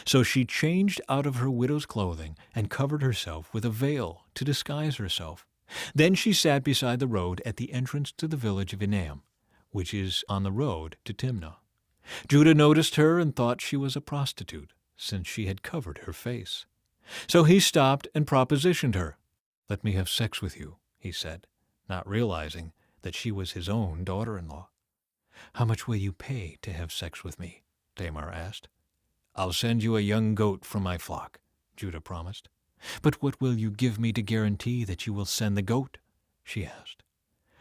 So she changed out of her widow's clothing and covered herself with a veil to disguise herself. Then she sat beside the road at the entrance to the village of Enaim, which is on the road to Timnah. Judah noticed her and thought she was a prostitute, since she had covered her face. So he stopped and propositioned her. "Let me have sex with you," he said, not realizing that she was his own daughter-in-law. "How much will you pay to have sex with me?" Tamar asked. "I'll send you a young goat from my flock," Judah promised. "But what will you give me to guarantee that you will send the goat?" she asked.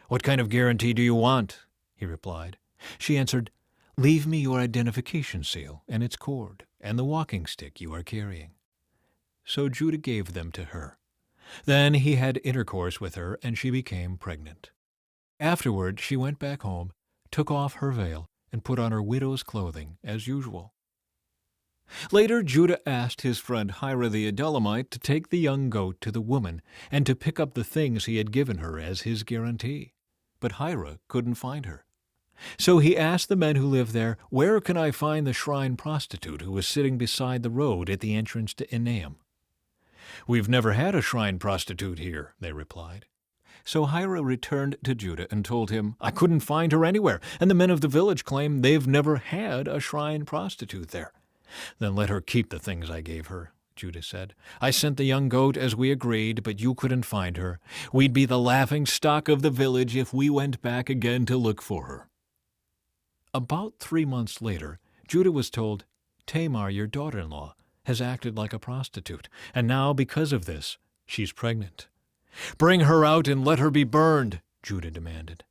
"What kind of guarantee do you want?" he replied. She answered, "Leave me your identification seal and its cord, and the walking stick you are carrying." So Judah gave them to her. Then he had intercourse with her, and she became pregnant. Afterward she went back home, took off her veil, and put on her widow's clothing as usual. Later Judah asked his friend Hira the Adullamite to take the young goat to the woman and to pick up the things he had given her as his guarantee. But Hira couldn't find her. So he asked the men who lived there, "Where can I find the shrine prostitute who was sitting beside the road at the entrance to Enaim?" "We've never had a shrine prostitute here," they replied. So Hira returned to Judah and told him, "I couldn't find her anywhere, and the men of the village claim they've never had a shrine prostitute there." "Then let her keep the things I gave her," Judah said. "I sent the young goat as we agreed, but you couldn't find her. We'd be the laughing stock of the village if we went back again to look for her." About 3 months later, Judah was told, "Tamar, your daughter-in-law, has acted like a prostitute, and now, because of this, she's pregnant." "Bring her out and let her be burned," Judah demanded.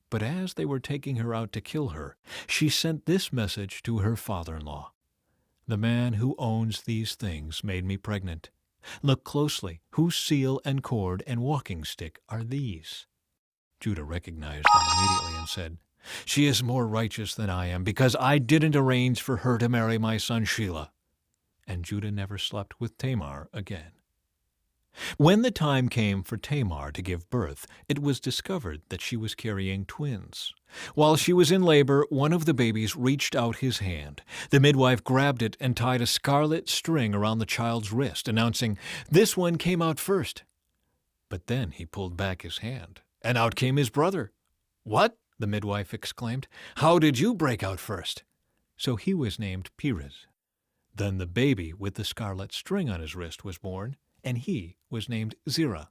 But as they were taking her out to kill her, she sent this message to her father-in-law. "The man who owns these things made me pregnant. Look closely, whose seal and cord and walking stick are these?" Judah recognized them immediately and said, "She is more righteous than I am, because I didn't arrange for her to marry my son Shelah." And Judah never slept with Tamar again. When the time came for Tamar to give birth, it was discovered that she was carrying twins. While she was in labor, one of the babies reached out his hand. The midwife grabbed it and tied a scarlet string around the child's wrist, announcing, "This one came out first." But then he pulled back his hand, and out came his brother. "What?" the midwife exclaimed. "How did you break out first?" So he was named Perez. Then the baby with the scarlet string on his wrist was born, and he was named Zerah.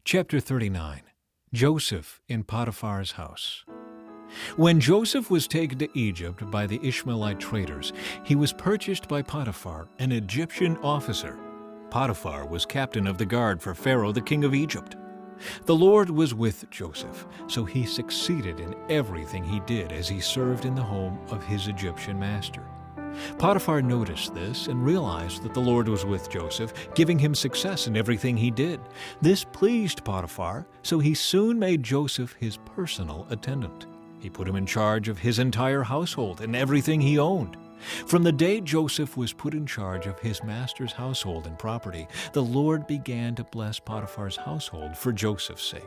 Chapter 39. Joseph in Potiphar's house. When Joseph was taken to Egypt by the Ishmaelite traders, he was purchased by Potiphar, an Egyptian officer. Potiphar was captain of the guard for Pharaoh, the king of Egypt. The Lord was with Joseph, so he succeeded in everything he did as he served in the home of his Egyptian master. Potiphar noticed this and realized that the Lord was with Joseph, giving him success in everything he did. This pleased Potiphar, so he soon made Joseph his personal attendant. He put him in charge of his entire household and everything he owned. From the day Joseph was put in charge of his master's household and property, the Lord began to bless Potiphar's household for Joseph's sake.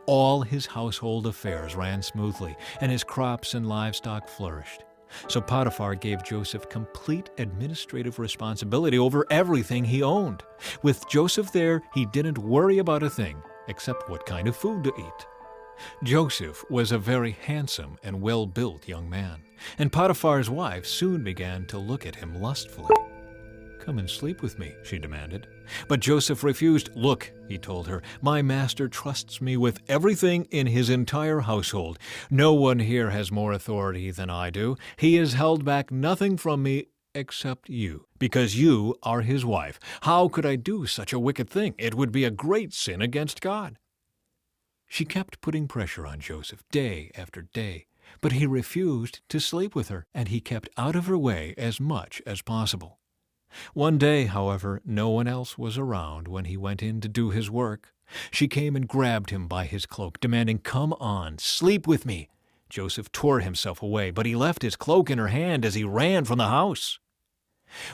All his household affairs ran smoothly, and his crops and livestock flourished. So Potiphar gave Joseph complete administrative responsibility over everything he owned. With Joseph there, he didn't worry about a thing except what kind of food to eat. Joseph was a very handsome and well-built young man, and Potiphar's wife soon began to look at him lustfully. "Come and sleep with me," she demanded. But Joseph refused. "Look," he told her, "my master trusts me with everything in his entire household. No one here has more authority than I do. He has held back nothing from me except you, because you are his wife. How could I do such a wicked thing? It would be a great sin against God." She kept putting pressure on Joseph day after day, but he refused to sleep with her, and he kept out of her way as much as possible. One day, however, no one else was around when he went in to do his work. She came and grabbed him by his cloak, demanding, "Come on, sleep with me." Joseph tore himself away, but he left his cloak in her hand as he ran from the house.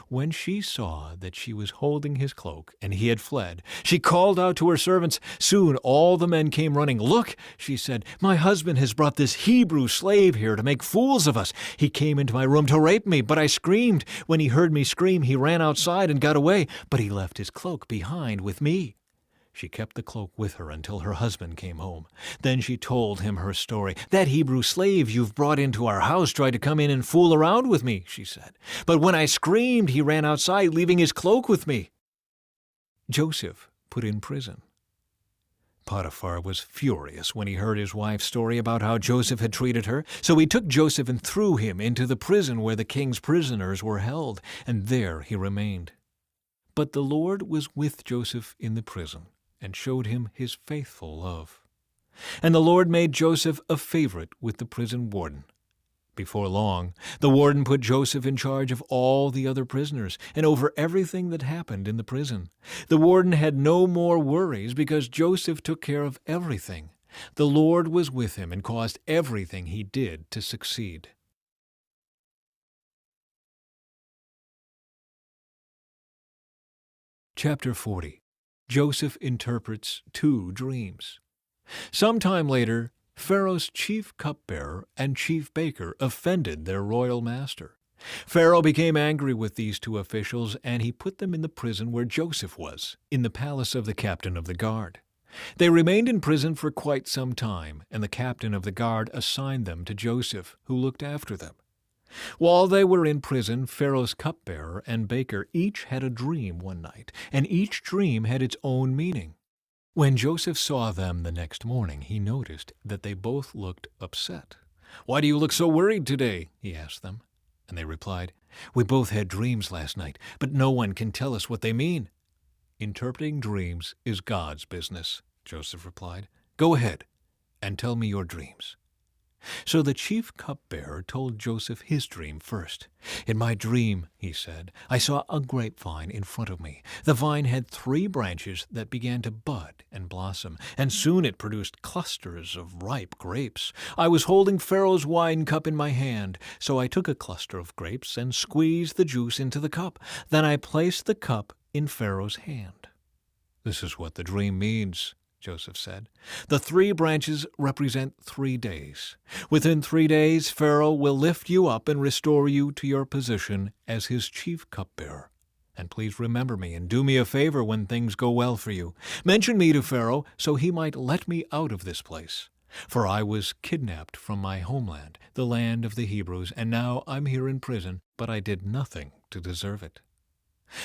When she saw that she was holding his cloak and he had fled, she called out to her servants. Soon all the men came running. "Look," she said, "my husband has brought this Hebrew slave here to make fools of us. He came into my room to rape me, but I screamed. When he heard me scream, he ran outside and got away, but he left his cloak behind with me." She kept the cloak with her until her husband came home. Then she told him her story. "That Hebrew slave you've brought into our house tried to come in and fool around with me," she said. "But when I screamed, he ran outside, leaving his cloak with me." Joseph put in prison. Potiphar was furious when he heard his wife's story about how Joseph had treated her. So he took Joseph and threw him into the prison where the king's prisoners were held, and there he remained. But the Lord was with Joseph in the prison, and showed him his faithful love. And the Lord made Joseph a favorite with the prison warden. Before long, the warden put Joseph in charge of all the other prisoners and over everything that happened in the prison. The warden had no more worries because Joseph took care of everything. The Lord was with him and caused everything he did to succeed. Chapter 40. Joseph interprets 2 dreams. Some time later, Pharaoh's chief cupbearer and chief baker offended their royal master. Pharaoh became angry with these 2 officials, and he put them in the prison where Joseph was, in the palace of the captain of the guard. They remained in prison for quite some time, and the captain of the guard assigned them to Joseph, who looked after them. While they were in prison, Pharaoh's cupbearer and baker each had a dream one night, and each dream had its own meaning. When Joseph saw them the next morning, he noticed that they both looked upset. "Why do you look so worried today?" he asked them. And they replied, "We both had dreams last night, but no one can tell us what they mean." "Interpreting dreams is God's business," Joseph replied. "Go ahead and tell me your dreams." So the chief cupbearer told Joseph his dream first. "In my dream," he said, "I saw a grapevine in front of me. The vine had 3 branches that began to bud and blossom, and soon it produced clusters of ripe grapes. I was holding Pharaoh's wine cup in my hand, so I took a cluster of grapes and squeezed the juice into the cup. Then I placed the cup in Pharaoh's hand." "This is what the dream means," Joseph said. "The 3 branches represent 3 days. Within 3 days, Pharaoh will lift you up and restore you to your position as his chief cupbearer. And please remember me and do me a favor when things go well for you. Mention me to Pharaoh so he might let me out of this place. For I was kidnapped from my homeland, the land of the Hebrews, and now I'm here in prison, but I did nothing to deserve it."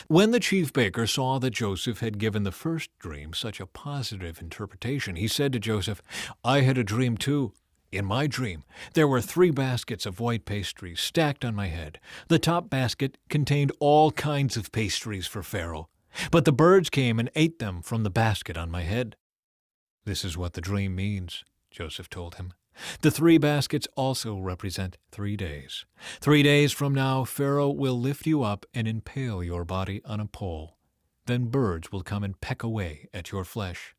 When the chief baker saw that Joseph had given the first dream such a positive interpretation, he said to Joseph, "I had a dream too. In my dream, there were 3 baskets of white pastries stacked on my head. The top basket contained all kinds of pastries for Pharaoh, but the birds came and ate them from the basket on my head." "This is what the dream means," Joseph told him. "The 3 baskets also represent 3 days. 3 days from now, Pharaoh will lift you up and impale your body on a pole. Then birds will come and peck away at your flesh."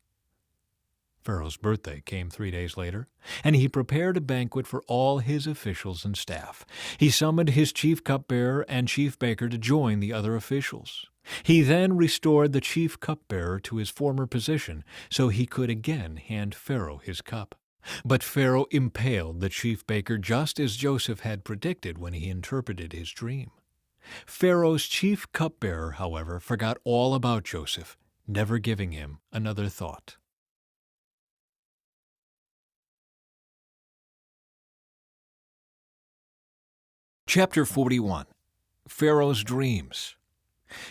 Pharaoh's birthday came 3 days later, and he prepared a banquet for all his officials and staff. He summoned his chief cupbearer and chief baker to join the other officials. He then restored the chief cupbearer to his former position so he could again hand Pharaoh his cup. But Pharaoh impaled the chief baker just as Joseph had predicted when he interpreted his dream. Pharaoh's chief cupbearer, however, forgot all about Joseph, never giving him another thought. Chapter 41. Pharaoh's Dreams.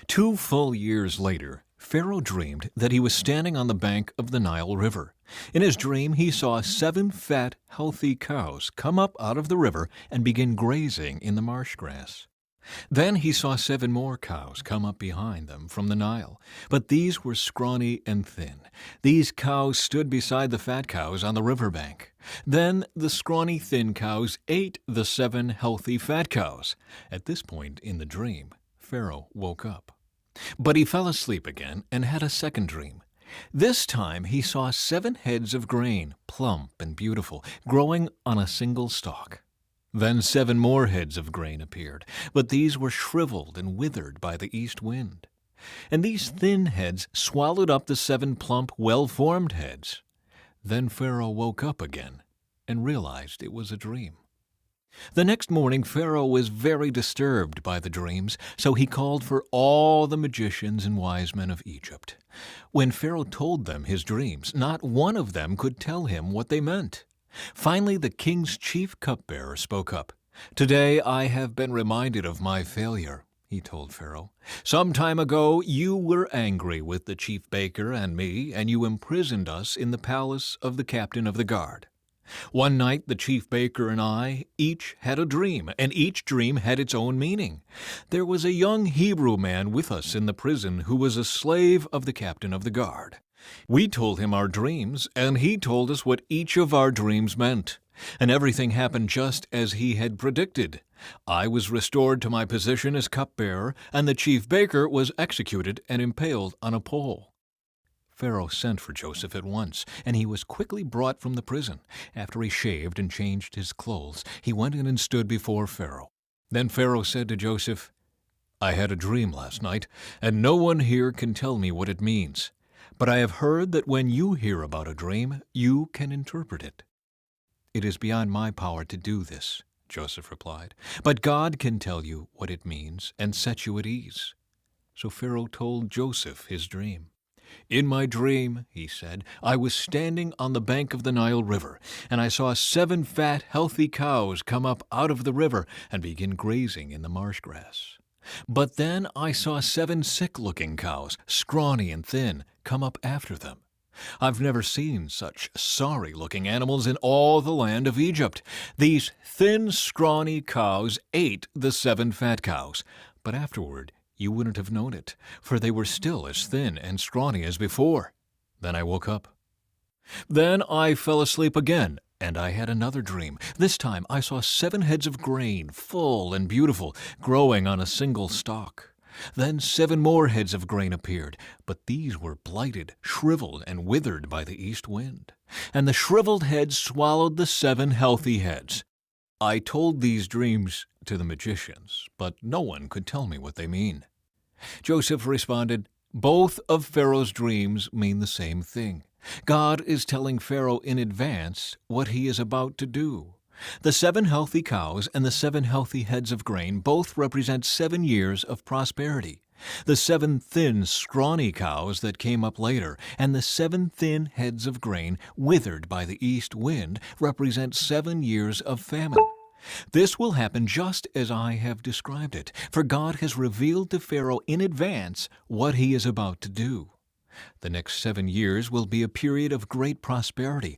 2 full years later, Pharaoh dreamed that he was standing on the bank of the Nile River. In his dream, he saw 7 fat, healthy cows come up out of the river and begin grazing in the marsh grass. Then he saw 7 more cows come up behind them from the Nile, but these were scrawny and thin. These cows stood beside the fat cows on the riverbank. Then the scrawny, thin cows ate the 7 healthy fat cows. At this point in the dream, Pharaoh woke up. But he fell asleep again and had a second dream. This time he saw 7 heads of grain, plump and beautiful, growing on a single stalk. Then 7 more heads of grain appeared, but these were shriveled and withered by the east wind. And these thin heads swallowed up the 7 plump, well-formed heads. Then Pharaoh woke up again and realized it was a dream. The next morning Pharaoh was very disturbed by the dreams, so he called for all the magicians and wise men of Egypt. When Pharaoh told them his dreams, not one of them could tell him what they meant. Finally, the king's chief cupbearer spoke up. "Today I have been reminded of my failure," he told Pharaoh. "Some time ago you were angry with the chief baker and me, and you imprisoned us in the palace of the captain of the guard. One night the chief baker and I each had a dream, and each dream had its own meaning. There was a young Hebrew man with us in the prison who was a slave of the captain of the guard. We told him our dreams, and he told us what each of our dreams meant. And everything happened just as he had predicted. I was restored to my position as cupbearer, and the chief baker was executed and impaled on a pole." Pharaoh sent for Joseph at once, and he was quickly brought from the prison. After he shaved and changed his clothes, he went in and stood before Pharaoh. Then Pharaoh said to Joseph, "I had a dream last night, and no one here can tell me what it means. But I have heard that when you hear about a dream, you can interpret it." "It is beyond my power to do this," Joseph replied. "But God can tell you what it means and set you at ease." So Pharaoh told Joseph his dream. "In my dream," he said, "I was standing on the bank of the Nile River, and I saw 7 fat, healthy cows come up out of the river and begin grazing in the marsh grass. But then I saw 7 sick-looking cows, scrawny and thin, come up after them. I've never seen such sorry-looking animals in all the land of Egypt. These thin, scrawny cows ate the 7 fat cows, but afterward you wouldn't have known it, for they were still as thin and scrawny as before. Then I woke up. Then I fell asleep again, and I had another dream. This time I saw 7 heads of grain, full and beautiful, growing on a single stalk. Then 7 more heads of grain appeared, but these were blighted, shriveled, and withered by the east wind. And the shriveled heads swallowed the 7 healthy heads. I told these dreams to the magicians, but no one could tell me what they mean." Joseph responded, "Both of Pharaoh's dreams mean the same thing. God is telling Pharaoh in advance what he is about to do. The 7 healthy cows and the 7 healthy heads of grain both represent 7 years of prosperity. The 7 thin, scrawny cows that came up later and the 7 thin heads of grain withered by the east wind represent 7 years of famine. This will happen just as I have described it, for God has revealed to Pharaoh in advance what he is about to do. The next 7 years will be a period of great prosperity,